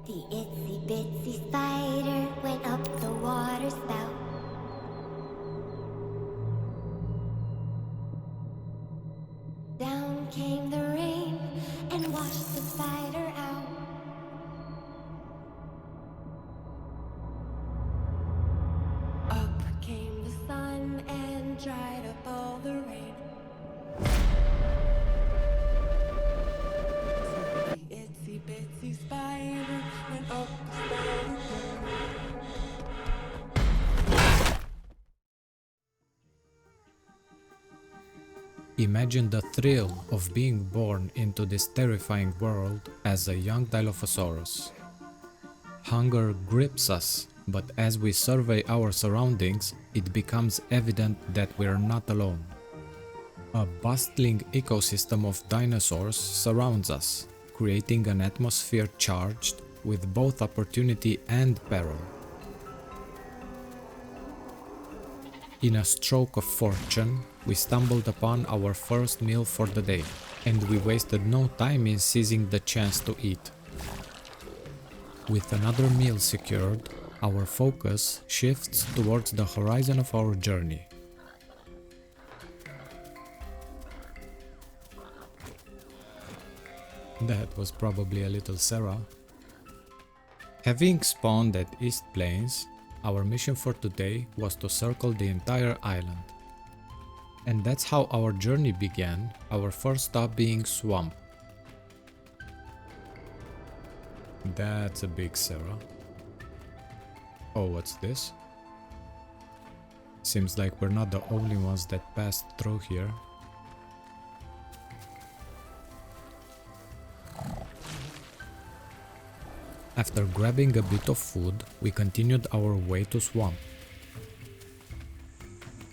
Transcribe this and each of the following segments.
The itsy bitsy spider went up the water spout. Down came the rain and washed the spider out. Up came the sun and dried up all the rain. So the itsy bitsy spider went up the spider pole. Imagine the thrill of being born into this terrifying world as a young Dilophosaurus. Hunger grips us, but as we survey our surroundings, it becomes evident that we are not alone. A bustling ecosystem of dinosaurs surrounds us, creating an atmosphere charged with both opportunity and peril. In a stroke of fortune, we stumbled upon our first meal for the day, and we wasted no time in seizing the chance to eat. With another meal secured, our focus shifts towards the horizon of our journey. That was probably a little Sarah. Having spawned at East Plains, our mission for today was to circle the entire island. And that's how our journey began, our first stop being Swamp. That's a big Sarah. Oh, what's this? Seems like we're not the only ones that passed through here. After grabbing a bit of food, we continued our way to Swamp.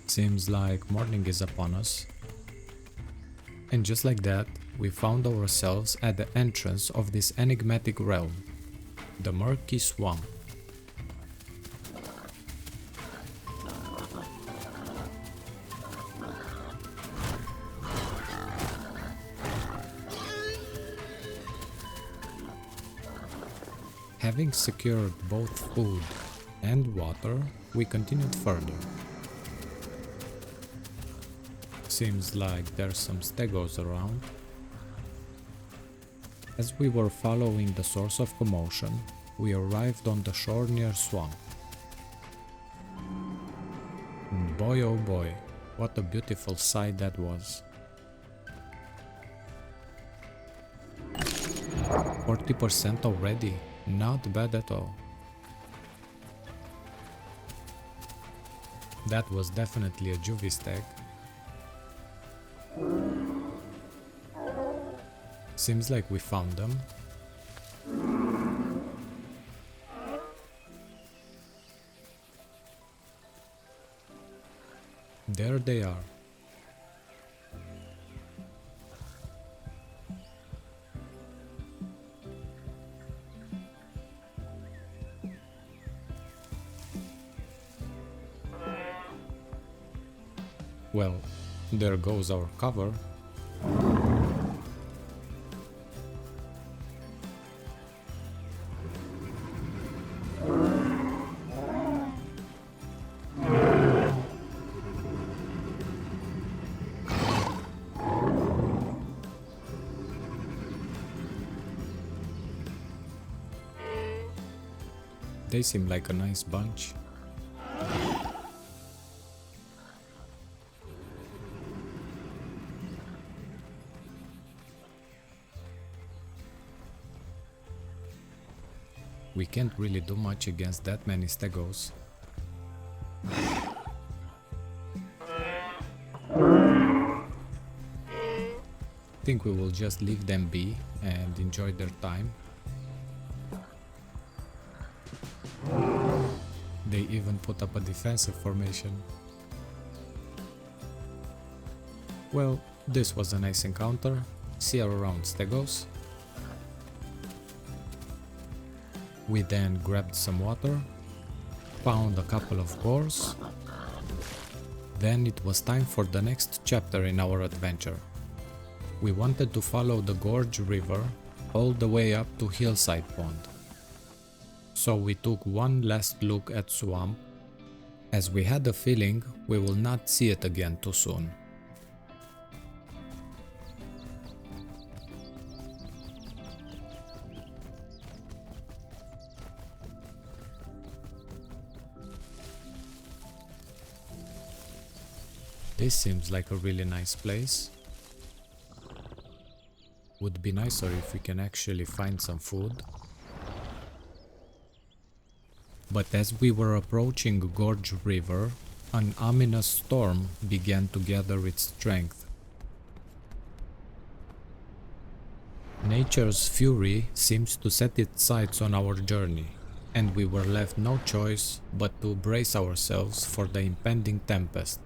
Seems like morning is upon us. And just like that, we found ourselves at the entrance of this enigmatic realm, the Murky Swamp. Having secured both food and water, we continued further. Seems like there's some stegos around. As we were following the source of commotion, we arrived on the shore near Swamp. And boy oh boy, what a beautiful sight that was. 40% already. Not bad at all. That was definitely a juvie stag. Seems like we found them. There they are. Well, there goes our cover. They seem like a nice bunch. We can't really do much against that many stegos. Think we will just leave them be and enjoy their time. They even put up a defensive formation. Well, this was a nice encounter. See you around, stegos. We then grabbed some water, found a couple of boars. Then it was time for the next chapter in our adventure. We wanted to follow the Gorge River all the way up to Hillside Pond. so we took one last look at swamp, as we had a feeling we will not see it again too soon. This seems like a really nice place. Would be nicer if we can actually find some food. But as we were approaching Gorge River, an ominous storm began to gather its strength. Nature's fury seems to set its sights on our journey, and we were left no choice but to brace ourselves for the impending tempest.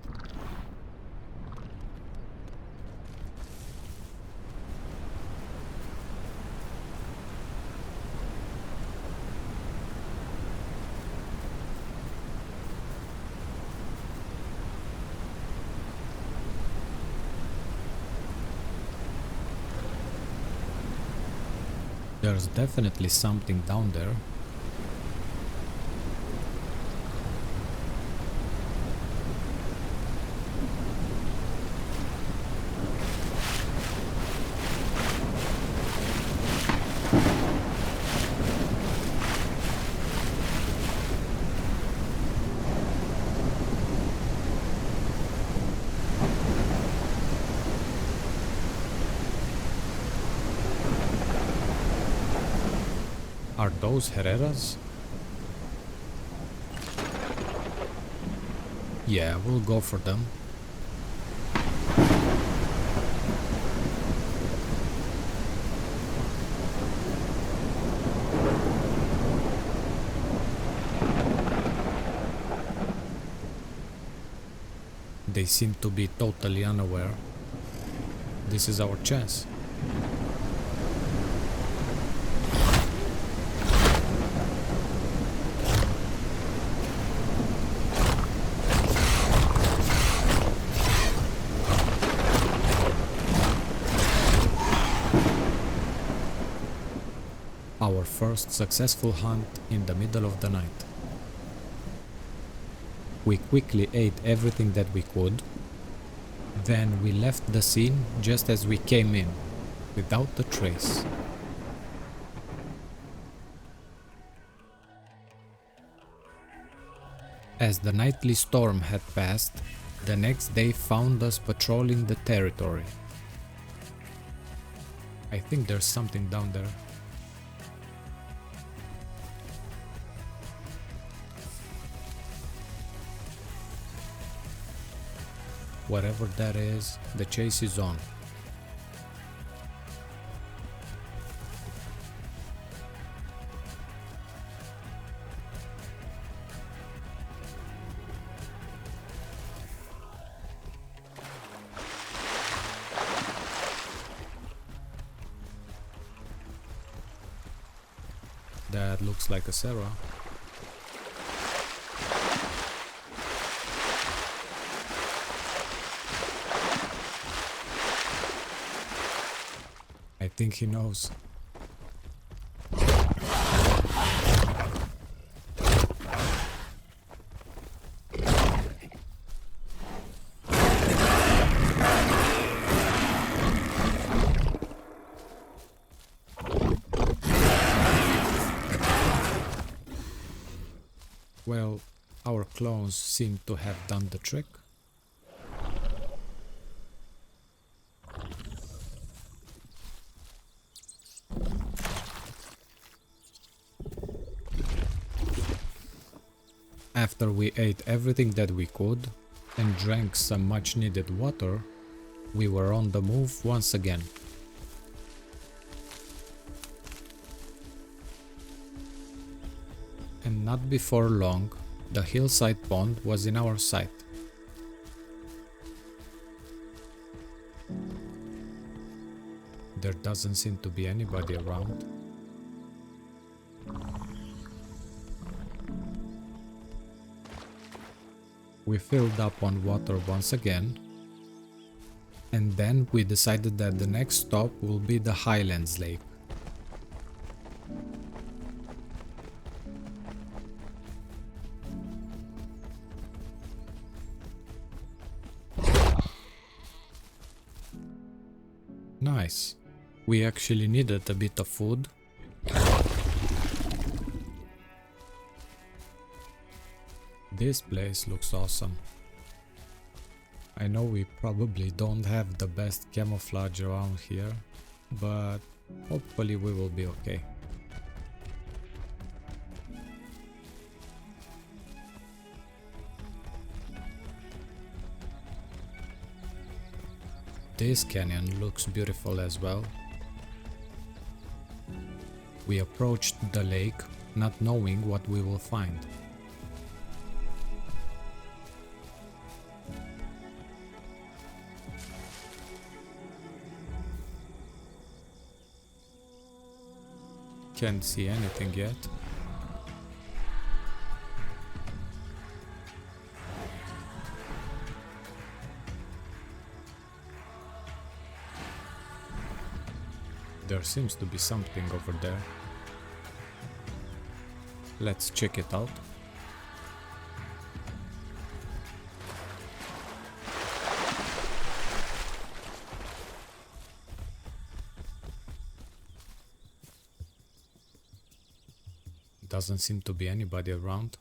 There's definitely something down there. Are those Herreras? Yeah, we'll go for them. They seem to be totally unaware. This is our chance. Our first successful hunt in the middle of the night. We quickly ate everything that we could. Then we left the scene just as we came in, without a trace. As the nightly storm had passed, the next day found us patrolling the territory. I think there's something down there. Whatever that is, the chase is on. That looks like a Sarah. I think he knows. Well, our clones seem to have done the trick. After we ate everything that we could and drank some much needed water, we were on the move once again. And not before long, the hillside pond was in our sight. There doesn't seem to be anybody around. We filled up on water once again, and then we decided that the next stop will be the Highlands Lake. Nice. We actually needed a bit of food. This place looks awesome. I know we probably don't have the best camouflage around here, but hopefully we will be okay. This canyon looks beautiful as well. We approached the lake, not knowing what we will find. Can't see anything yet. There seems to be something over there. Let's check it out. Doesn't seem to be anybody around.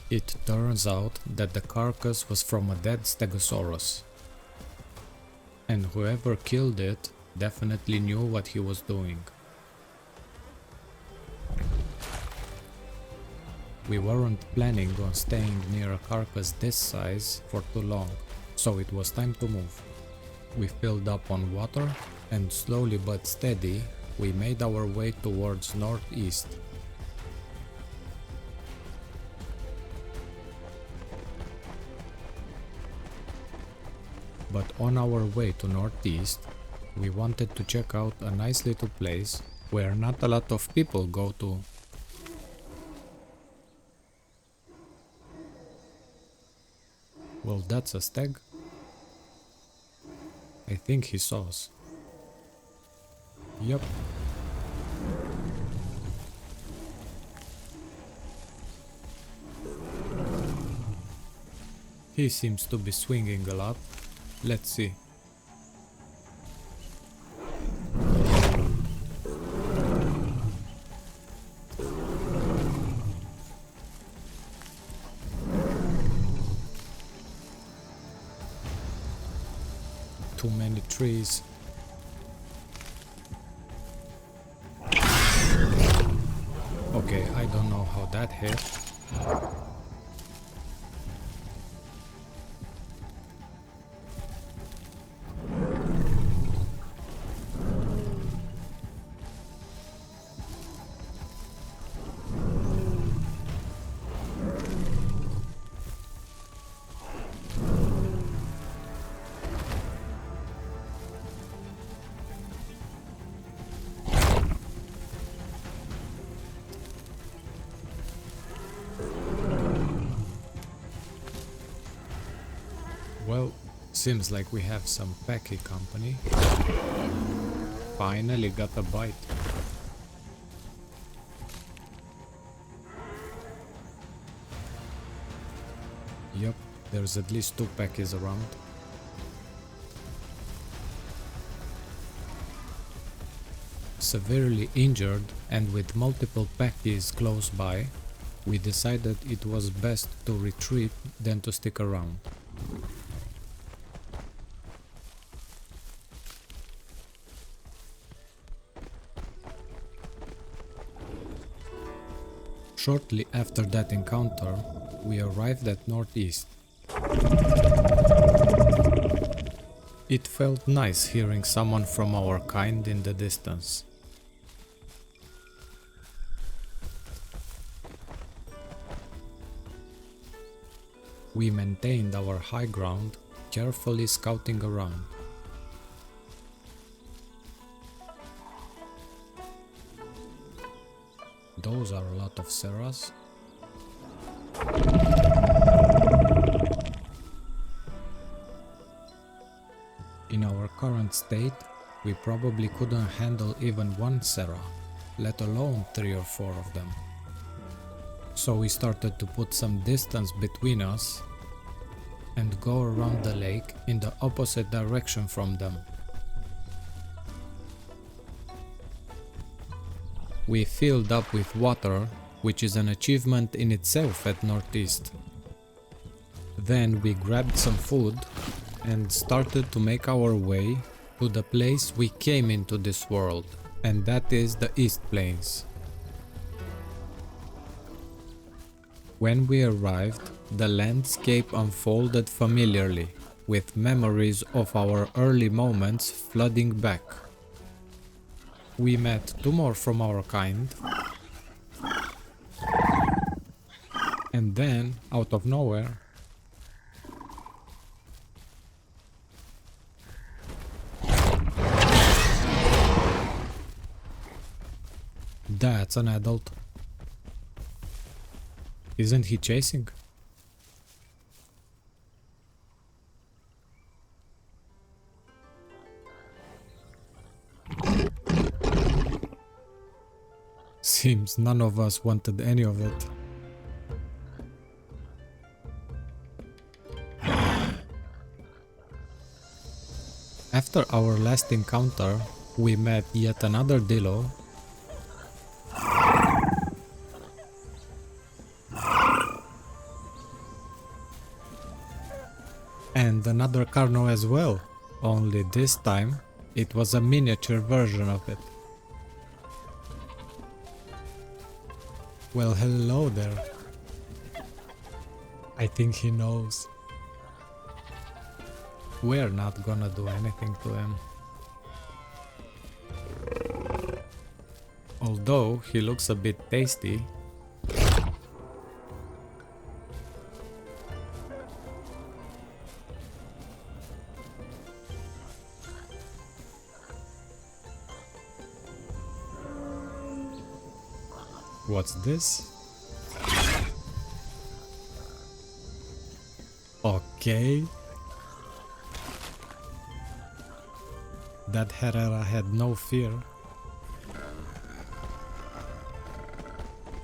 It turns out that the carcass was from a dead Stegosaurus, and whoever killed it definitely knew what he was doing. We weren't planning on staying near a carcass this size for too long, so it was time to move. We filled up on water, and slowly but steady, we made our way towards northeast. But on our way to northeast, we wanted to check out a nice little place where not a lot of people go to. Well, that's a stag. I think he saw us. Yup. He seems to be swinging a lot. Let's see. Too many trees. Okay, I don't know how that hit. Well, seems like we have some packy company. Finally got a bite. Yep, there's at least 2 packies around. Severely injured and with multiple packies close by, we decided it was best to retreat than to stick around. Shortly after that encounter, we arrived at northeast. It felt nice hearing someone from our kind in the distance. We maintained our high ground, carefully scouting around. Those are a lot of Serras. In our current state, we probably couldn't handle even 1 Serra, let alone 3 or 4 of them. So we started to put some distance between us and go around the lake in the opposite direction from them. We filled up with water, which is an achievement in itself at Northeast. Then we grabbed some food and started to make our way to the place we came into this world, and that is the East Plains. When we arrived, the landscape unfolded familiarly, with memories of our early moments flooding back. We met 2 more from our kind, and then, out of nowhere, that's an adult. Isn't he chasing? Seems none of us wanted any of it. After our last encounter, we met yet another Dillo and another Carno as well, only this time it was a miniature version of it. Well, hello there. I think he knows. We're not gonna do anything to him. Although he looks a bit tasty. What's this? Okay. That Herrera had no fear.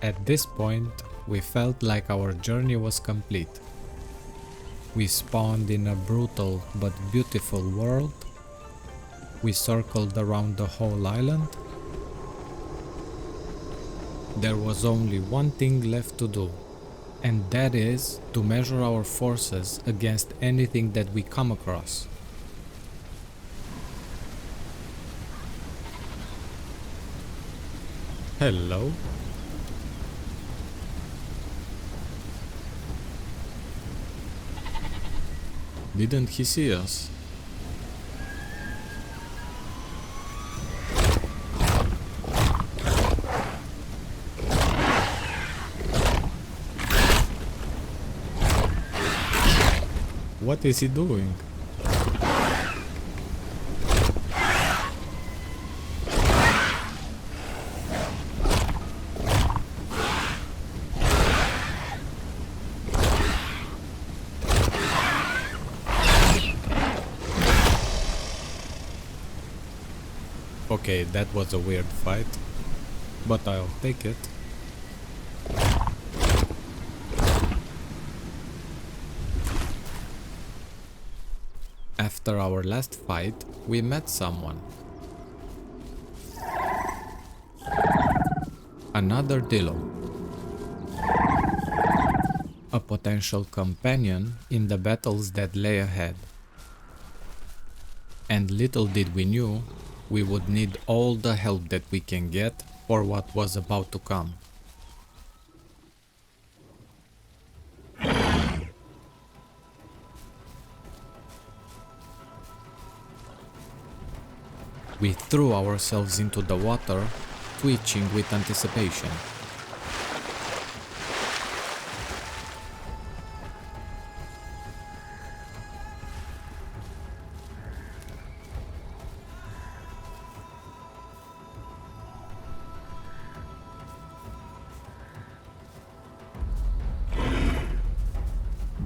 At this point, we felt like our journey was complete. We spawned in a brutal but beautiful world. We circled around the whole island. There was only one thing left to do, and that is to measure our forces against anything that we come across. Hello? Didn't he see us? What is he doing? Okay, that was a weird fight, but I'll take it. After our last fight, we met someone. Another Dillo. A potential companion in the battles that lay ahead. And little did we knew, we would need all the help that we can get for what was about to come. We threw ourselves into the water, twitching with anticipation.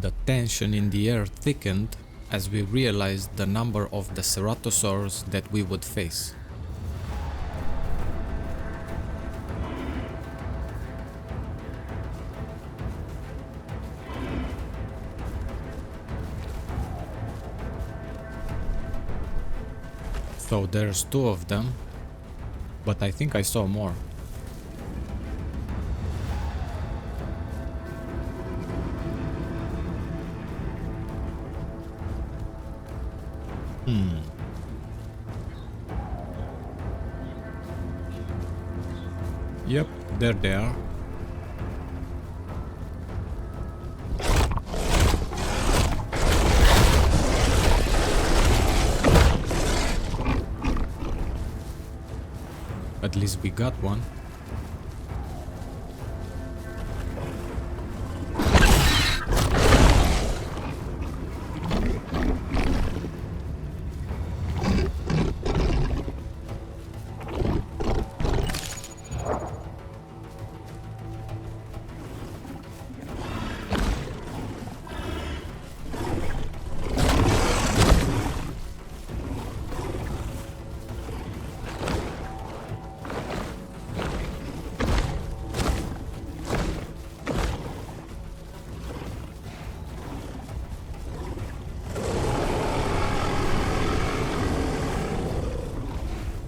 The tension in the air thickened as we realized the number of the Ceratosaurs that we would face. So there's two of them, but I think I saw more. Yep, there they are. At least we got one.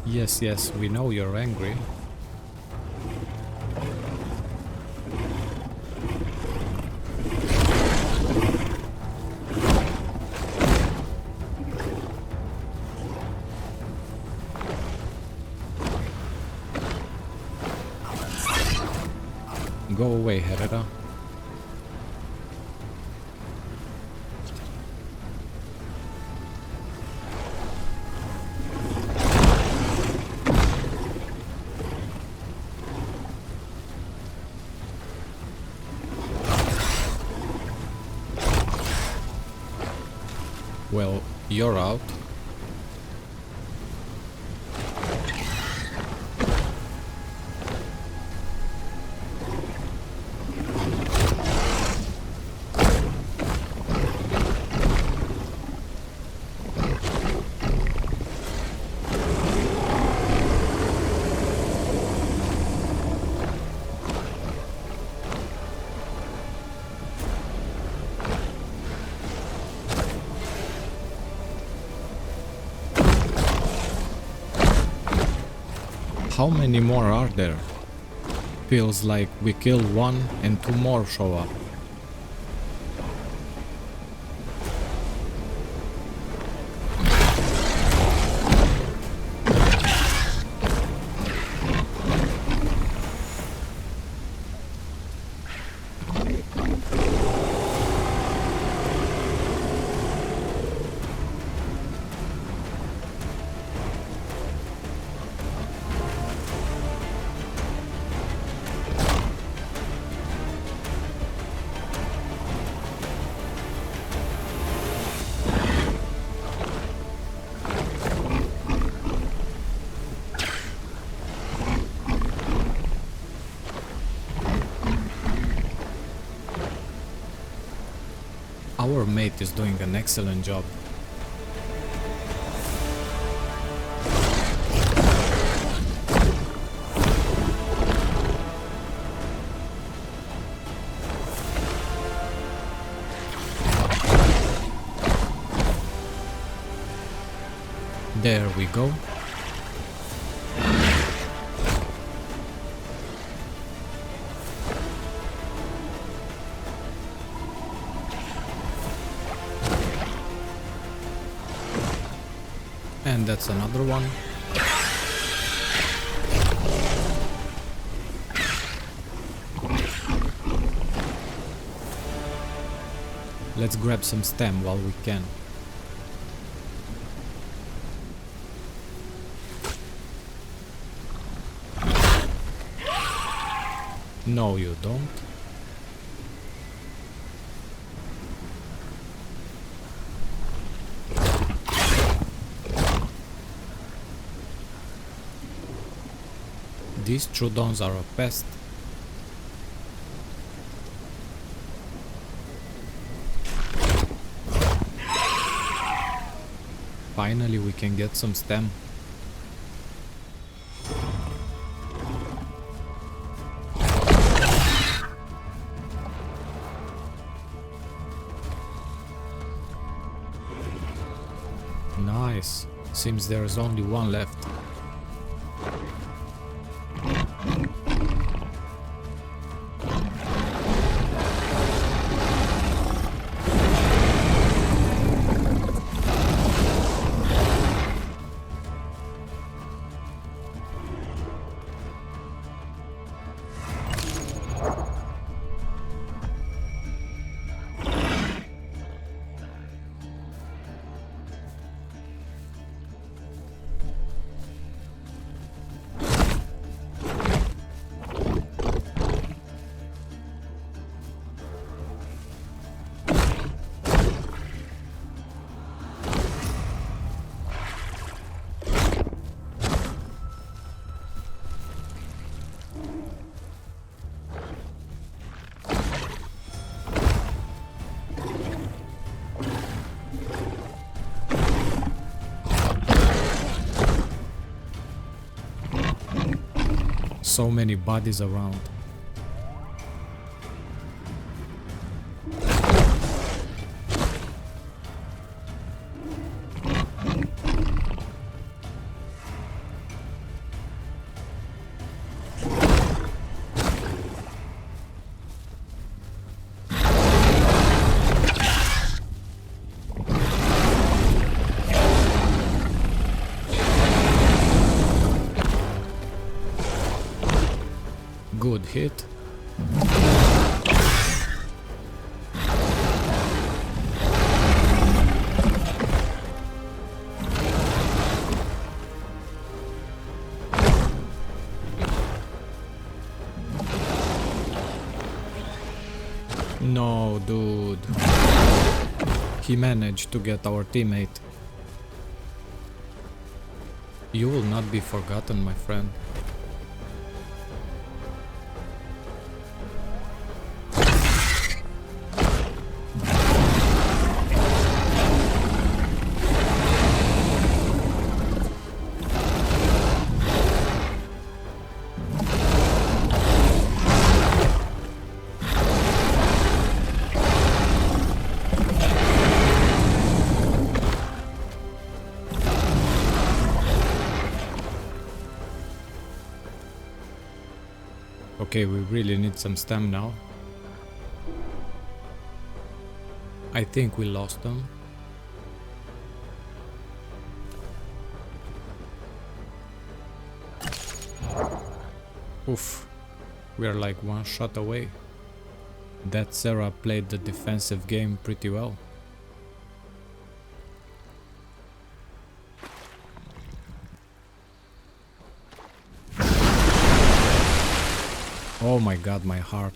Yes, yes, we know you're angry. Go away, Herrera. Well, you're out. How many more are there? Feels like we kill one and two more show up. Our mate is doing an excellent job. There we go. And that's another one. Let's grab some stem while we can. No, you don't. These Troodons are a pest. Finally we can get some stem. Nice. Seems there is only one left. So many bodies around. Good hit. No, dude. He managed to get our teammate. You will not be forgotten, my friend. Okay, we really need some stam now. I think we lost them. Oof, we are like one shot away. That Sarah played the defensive game pretty well. Oh my god, my heart.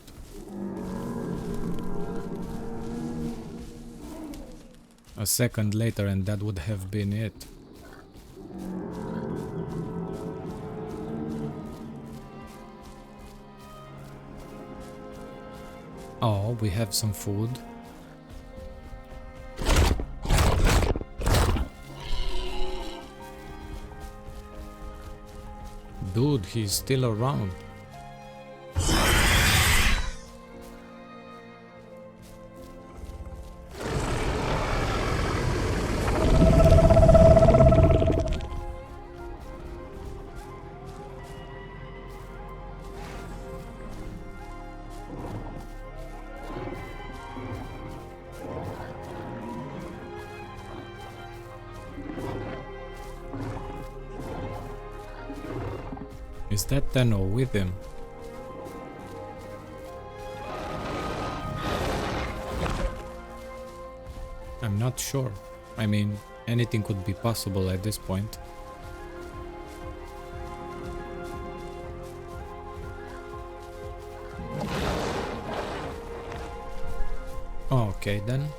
A second later and that would have been it. Oh, we have some food. Dude, he's still around. Is that Tenno with him? I'm not sure. I mean, anything could be possible at this point. Oh, okay then.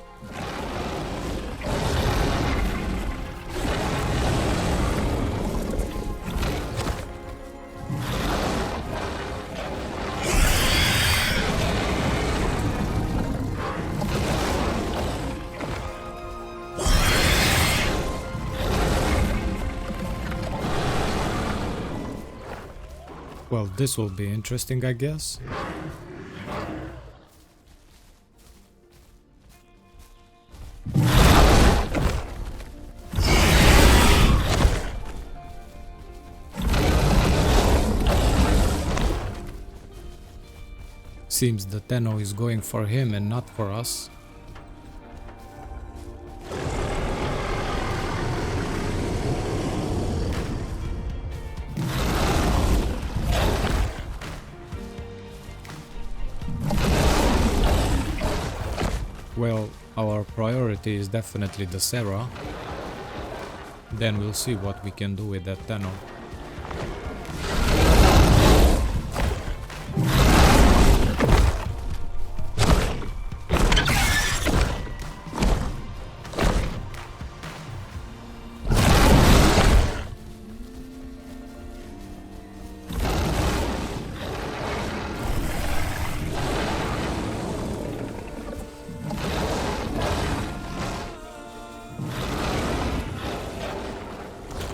Well, this will be interesting, I guess. Seems the Tenno is going for him and not for us. Well, our priority is definitely the Serra. Then we'll see what we can do with that Tenno.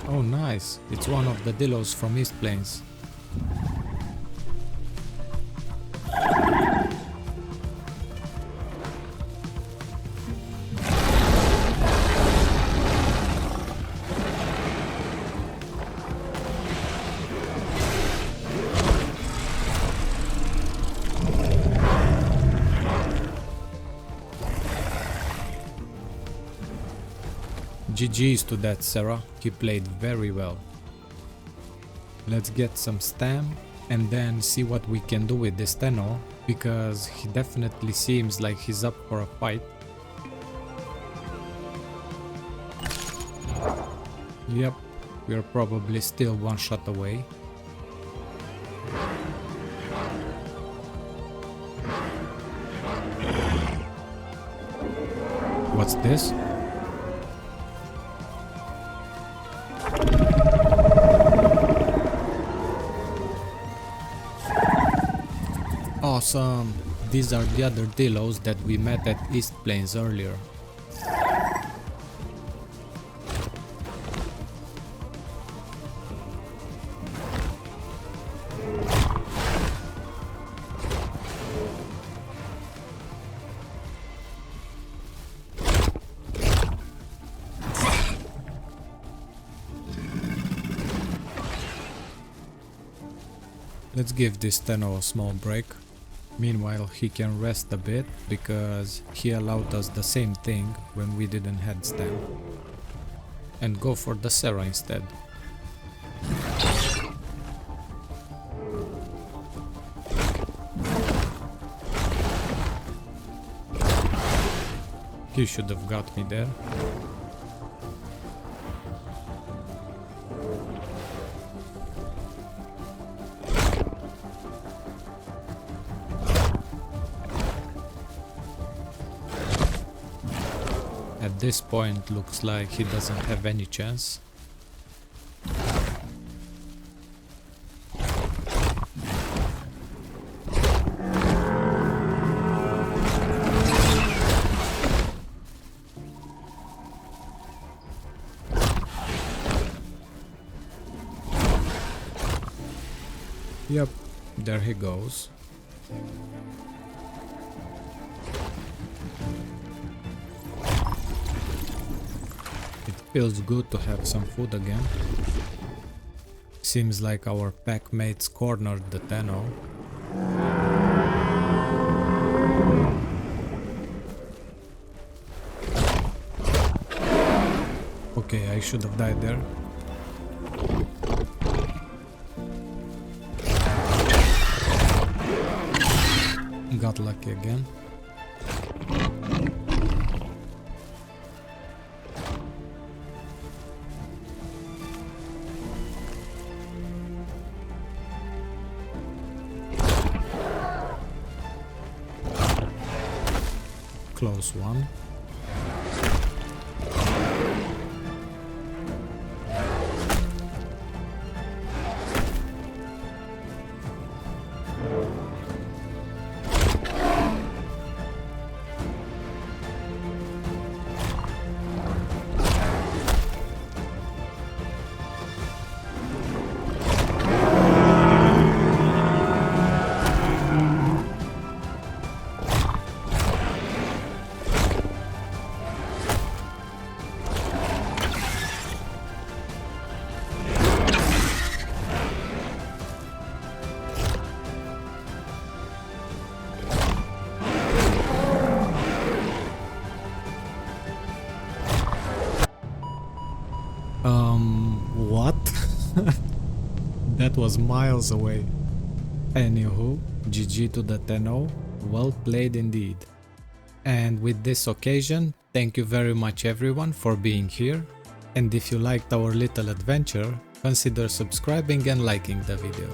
Oh nice, it's one of the Dillos from East Plains. GG's to that Serra, he played very well. Let's get some stam and then see what we can do with this Tenno, because he definitely seems like he's up for a fight. Yep, we're probably still one shot away. What's this? Awesome! These are the other Dillos that we met at East Plains earlier. Let's give this Tenno a small break. Meanwhile, he can rest a bit because he allowed us the same thing when we didn't have stam. And go for the Serra instead. He should have got me there. At this point, looks like he doesn't have any chance. Yep, there he goes. Feels good to have some food again. Seems like our pack mates cornered the Tenno. Okay, I should have died there. Got lucky again. Close one. What? That was miles away. Anywho, GG to the Tenno, well played indeed. And with this occasion, thank you very much everyone for being here. And if you liked our little adventure, consider subscribing and liking the video.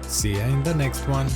See ya in the next one.